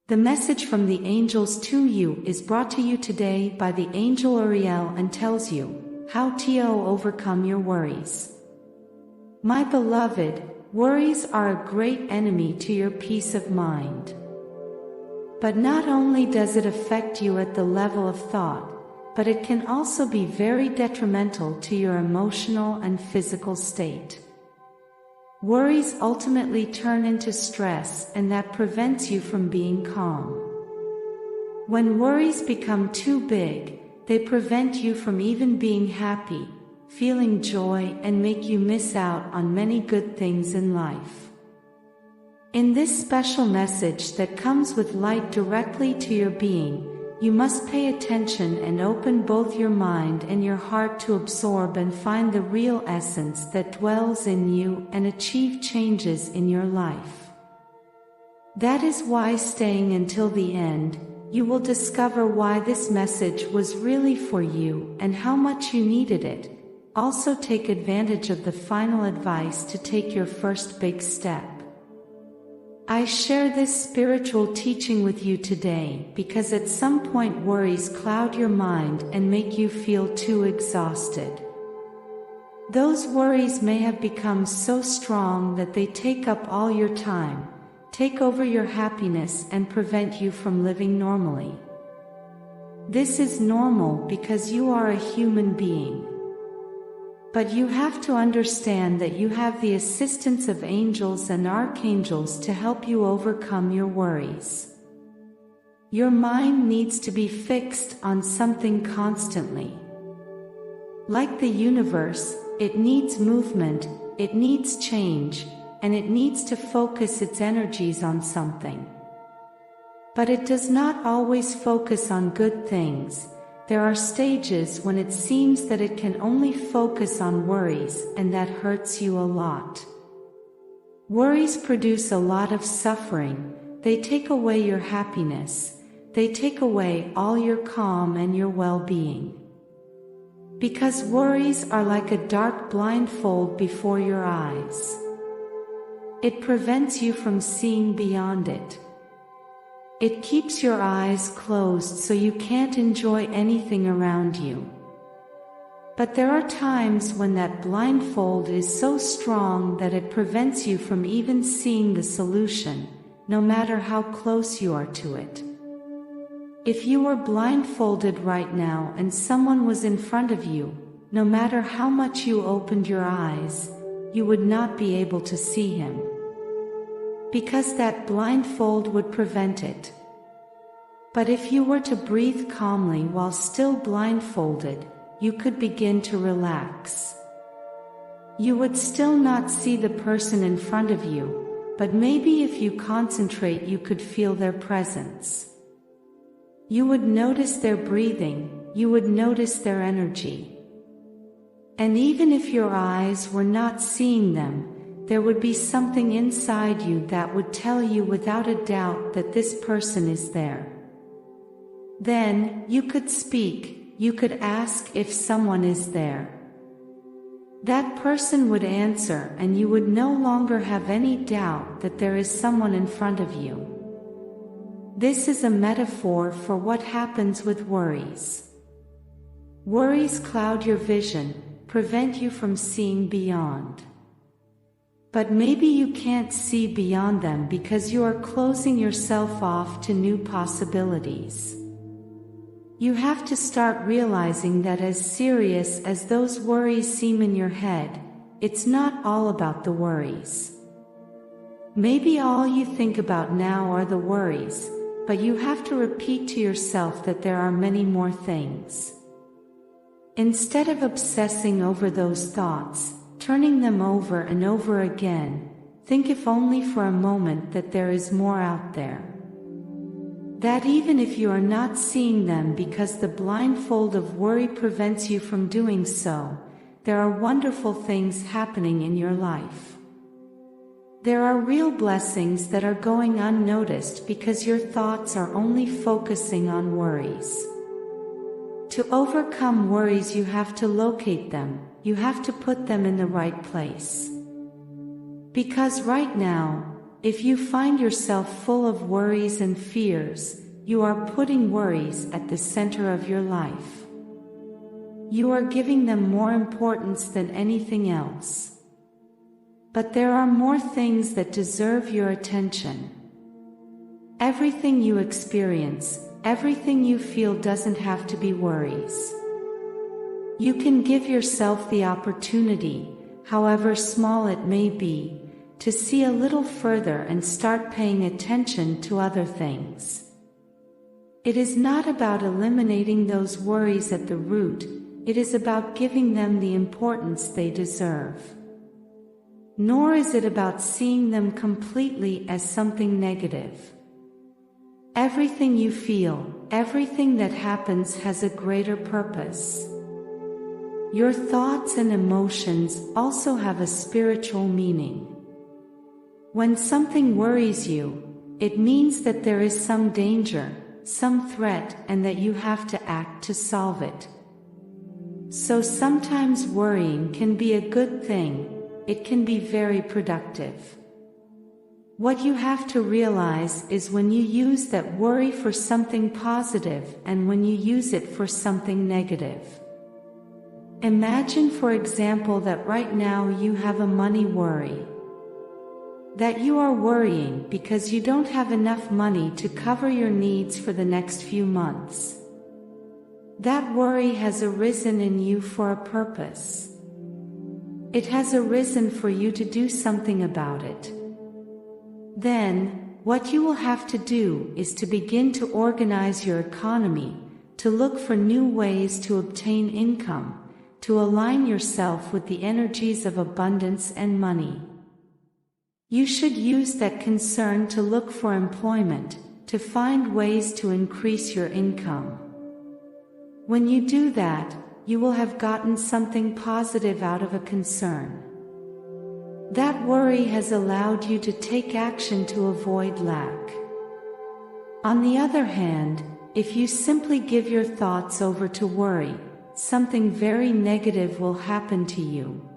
The message from the angels to you is brought to you today by the angel Uriel and tells you how to overcome your worries. My beloved, worries are a great enemy to your peace of mind. But not only does it affect you at the level of thought, but it can also be very detrimental to your emotional and physical state. Worries ultimately turn into stress, and that prevents you from being calm. When worries become too big, they prevent you from even being happy, feeling joy, and make you miss out on many good things in life. In this special message that comes with light directly to your being, you must pay attention and open both your mind and your heart to absorb and find the real essence that dwells in you and achieve changes in your life. That is why, staying until the end, you will discover why this message was really for you and how much you needed it. Also, take advantage of the final advice to take your first big step. I share this spiritual teaching with you today because at some point worries cloud your mind and make you feel too exhausted. Those worries may have become so strong that they take up all your time, take over your happiness, and prevent you from living normally. This is normal because you are a human being. But you have to understand that you have the assistance of angels and archangels to help you overcome your worries. Your mind needs to be fixed on something constantly. Like the universe, it needs movement, it needs change, and it needs to focus its energies on something. But it does not always focus on good things. There are stages when it seems that it can only focus on worries, and that hurts you a lot. Worries produce a lot of suffering. They take away your happiness. They take away all your calm and your well-being. Because worries are like a dark blindfold before your eyes. It prevents you from seeing beyond it. It keeps your eyes closed so you can't enjoy anything around you. But there are times when that blindfold is so strong that it prevents you from even seeing the solution, no matter how close you are to it. If you were blindfolded right now and someone was in front of you, no matter how much you opened your eyes, you would not be able to see him. Because that blindfold would prevent it. But if you were to breathe calmly while still blindfolded, you could begin to relax. You would still not see the person in front of you, but maybe if you concentrate you could feel their presence. You would notice their breathing, you would notice their energy. And even if your eyes were not seeing them, there would be something inside you that would tell you without a doubt that this person is there. Then, you could speak, you could ask if someone is there. That person would answer and you would no longer have any doubt that there is someone in front of you. This is a metaphor for what happens with worries. Worries cloud your vision, prevent you from seeing beyond. But maybe you can't see beyond them because you are closing yourself off to new possibilities. You have to start realizing that as serious as those worries seem in your head, it's not all about the worries. Maybe all you think about now are the worries, but you have to repeat to yourself that there are many more things. Instead of obsessing over those thoughts, turning them over and over again, think if only for a moment that there is more out there. That even if you are not seeing them because the blindfold of worry prevents you from doing so, there are wonderful things happening in your life. There are real blessings that are going unnoticed because your thoughts are only focusing on worries. To overcome worries, you have to locate them, you have to put them in the right place. Because right now, if you find yourself full of worries and fears, you are putting worries at the center of your life. You are giving them more importance than anything else. But there are more things that deserve your attention. Everything you experience, everything you feel doesn't have to be worries. You can give yourself the opportunity, however small it may be, to see a little further and start paying attention to other things. It is not about eliminating those worries at the root, it is about giving them the importance they deserve. Nor is it about seeing them completely as something negative. Everything you feel, everything that happens has a greater purpose. Your thoughts and emotions also have a spiritual meaning. When something worries you, it means that there is some danger, some threat, and that you have to act to solve it. So sometimes worrying can be a good thing. It can be very productive. What you have to realize is when you use that worry for something positive and when you use it for something negative. Imagine, for example, that right now you have a money worry. That you are worrying because you don't have enough money to cover your needs for the next few months. That worry has arisen in you for a purpose. It has arisen for you to do something about it. Then, what you will have to do is to begin to organize your economy, to look for new ways to obtain income, to align yourself with the energies of abundance and money. You should use that concern to look for employment, to find ways to increase your income. When you do that, you will have gotten something positive out of a concern. That worry has allowed you to take action to avoid lack. On the other hand, if you simply give your thoughts over to worry, something very negative will happen to you.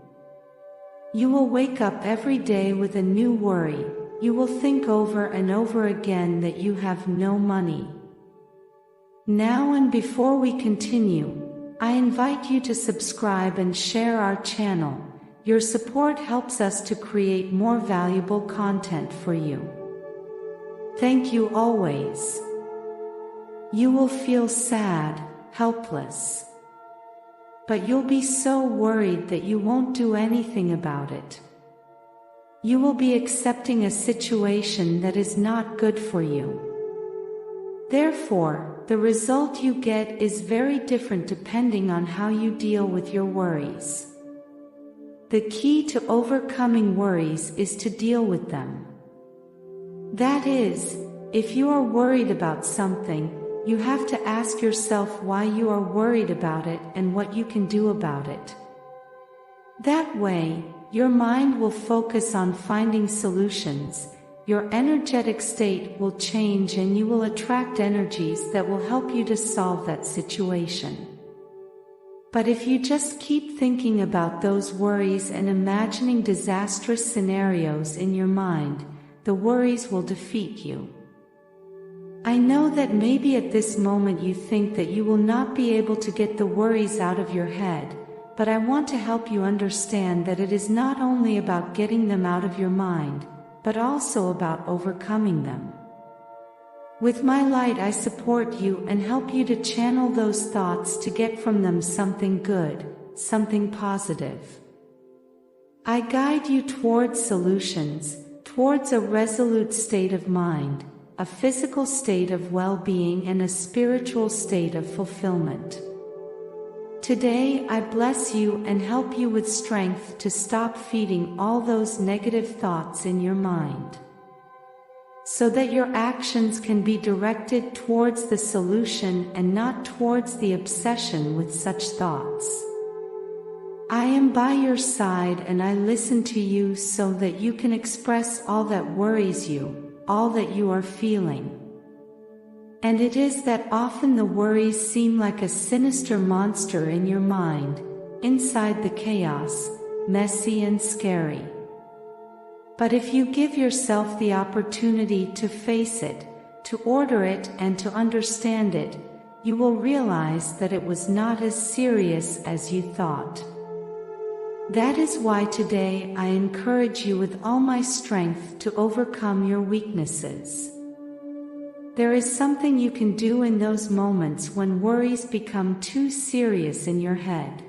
You will wake up every day with a new worry. You will think over and over again that you have no money. Now and before we continue, I invite you to subscribe and share our channel. Your support helps us to create more valuable content for you. Thank you always. You will feel sad, helpless. But you'll be so worried that you won't do anything about it. You will be accepting a situation that is not good for you. Therefore, the result you get is very different depending on how you deal with your worries. The key to overcoming worries is to deal with them. That is, if you are worried about something, you have to ask yourself why you are worried about it and what you can do about it. That way, your mind will focus on finding solutions, your energetic state will change and you will attract energies that will help you to solve that situation. But if you just keep thinking about those worries and imagining disastrous scenarios in your mind, the worries will defeat you. I know that maybe at this moment you think that you will not be able to get the worries out of your head, but I want to help you understand that it is not only about getting them out of your mind, but also about overcoming them. With my light I support you and help you to channel those thoughts to get from them something good, something positive. I guide you towards solutions, towards a resolute state of mind, a physical state of well-being and a spiritual state of fulfillment. Today I bless you and help you with strength to stop feeding all those negative thoughts in your mind, so that your actions can be directed towards the solution and not towards the obsession with such thoughts. I am by your side and I listen to you so that you can express all that worries you, all that you are feeling. And it is that often the worries seem like a sinister monster in your mind, inside the chaos, messy and scary. But if you give yourself the opportunity to face it, to order it and to understand it, you will realize that it was not as serious as you thought. That is why today I encourage you with all my strength to overcome your weaknesses. There is something you can do in those moments when worries become too serious in your head.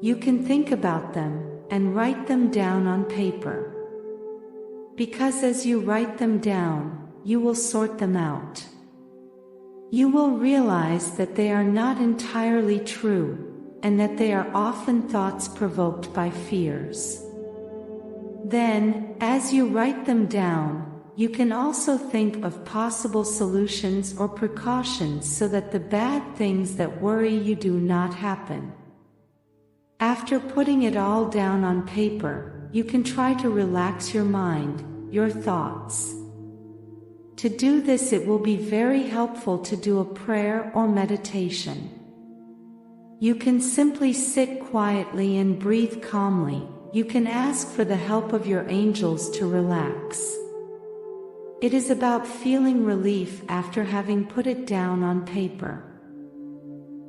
You can think about them and write them down on paper. Because as you write them down, you will sort them out. You will realize that they are not entirely true, and that they are often thoughts provoked by fears. Then, as you write them down, you can also think of possible solutions or precautions so that the bad things that worry you do not happen. After putting it all down on paper, you can try to relax your mind, your thoughts. To do this, it will be very helpful to do a prayer or meditation. You can simply sit quietly and breathe calmly. You can ask for the help of your angels to relax. It is about feeling relief after having put it down on paper.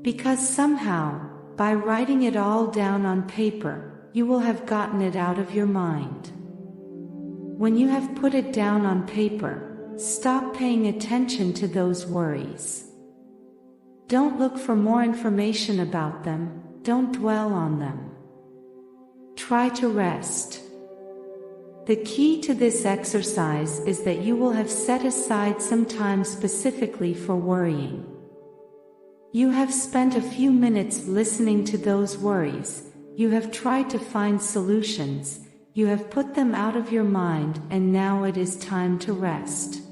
Because somehow, by writing it all down on paper, you will have gotten it out of your mind. When you have put it down on paper, stop paying attention to those worries. Don't look for more information about them, don't dwell on them. Try to rest. The key to this exercise is that you will have set aside some time specifically for worrying. You have spent a few minutes listening to those worries, you have tried to find solutions, you have put them out of your mind, and now it is time to rest.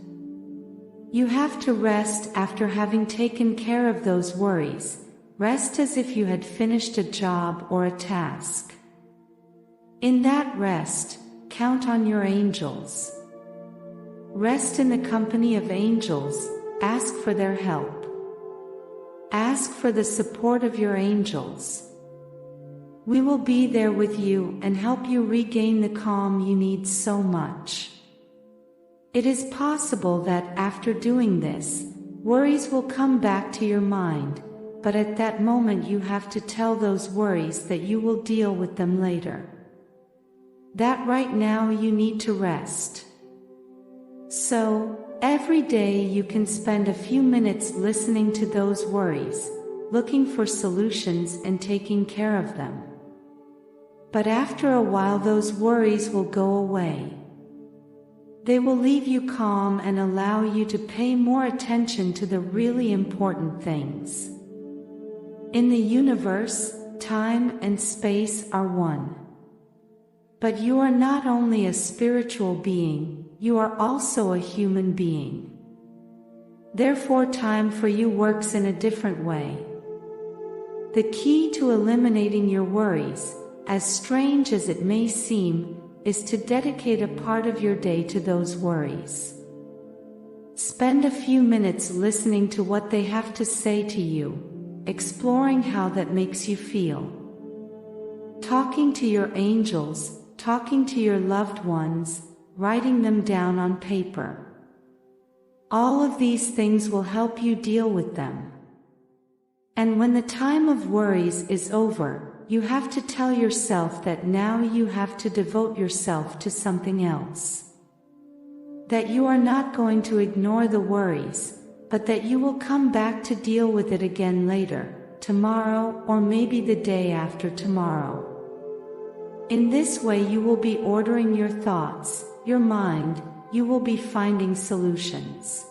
You have to rest after having taken care of those worries. Rest as if you had finished a job or a task. In that rest, count on your angels. Rest in the company of angels, ask for their help. Ask for the support of your angels. We will be there with you and help you regain the calm you need so much. It is possible that after doing this, worries will come back to your mind, but at that moment you have to tell those worries that you will deal with them later. That right now you need to rest. So, every day you can spend a few minutes listening to those worries, looking for solutions and taking care of them. But after a while those worries will go away. They will leave you calm and allow you to pay more attention to the really important things. In the universe, time and space are one. But you are not only a spiritual being, you are also a human being. Therefore, time for you works in a different way. The key to eliminating your worries, as strange as it may seem, is to dedicate a part of your day to those worries. Spend a few minutes listening to what they have to say to you, exploring how that makes you feel. Talking to your angels, talking to your loved ones, writing them down on paper. All of these things will help you deal with them. And when the time of worries is over, you have to tell yourself that now you have to devote yourself to something else. That you are not going to ignore the worries, but that you will come back to deal with it again later, tomorrow, or maybe the day after tomorrow. In this way you will be ordering your thoughts, your mind, you will be finding solutions.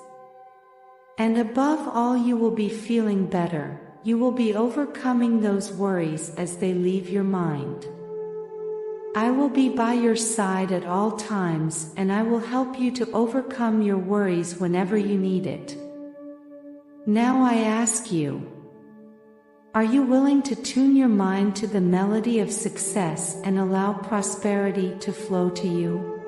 And above all, you will be feeling better. You will be overcoming those worries as they leave your mind. I will be by your side at all times, and I will help you to overcome your worries whenever you need it. Now I ask you, are you willing to tune your mind to the melody of success and allow prosperity to flow to you?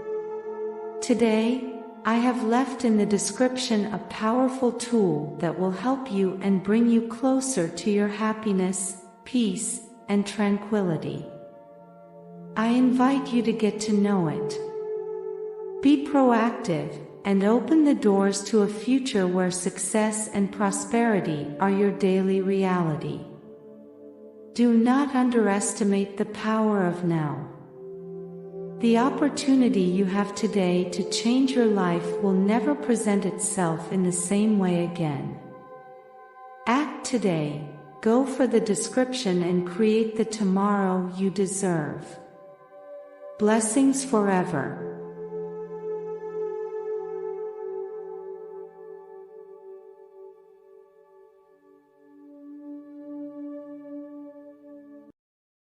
Today, I have left in the description a powerful tool that will help you and bring you closer to your happiness, peace, and tranquility. I invite you to get to know it. Be proactive, and open the doors to a future where success and prosperity are your daily reality. Do not underestimate the power of now. The opportunity you have today to change your life will never present itself in the same way again. Act today, go for the description and create the tomorrow you deserve. Blessings forever.